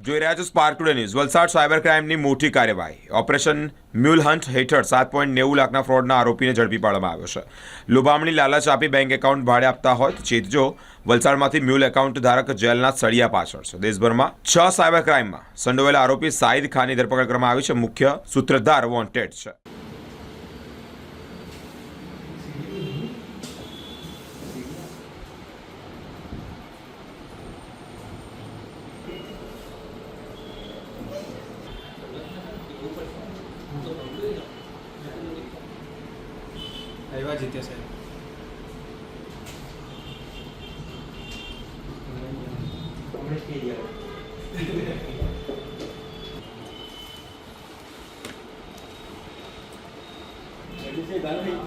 જોઈ રહ્યા છો Spark Today news. Valsad cyber ક્રાઇમની મોટી કાર્યવાહી. ઓપરેશન મ્યુલ હન્ટ હેઠળ 7.90 લાખના ફ્રોડના આરોપીને ઝડપી પાડવામાં આવ્યો છે. લોભામણી લાલચ આપી બેંક એકાઉન્ટ ભાડે આપતા હોય તો ચેતજો. વલસાડમાંથી મ્યુલ એકાઉન્ટ ધારક જેલના સળિયા પાછળ છે. દેશભરમાં 6 સાયબર ક્રાઇમમાં સંડોવાયેલા આરોપી સાઇદ ખાનની ધરપકડ કરવામાં આવી છે. મુખ્ય સૂત્રધાર વોન્ટેડ છે. આવ્યા જીત્યા સાહેબ. ગાડી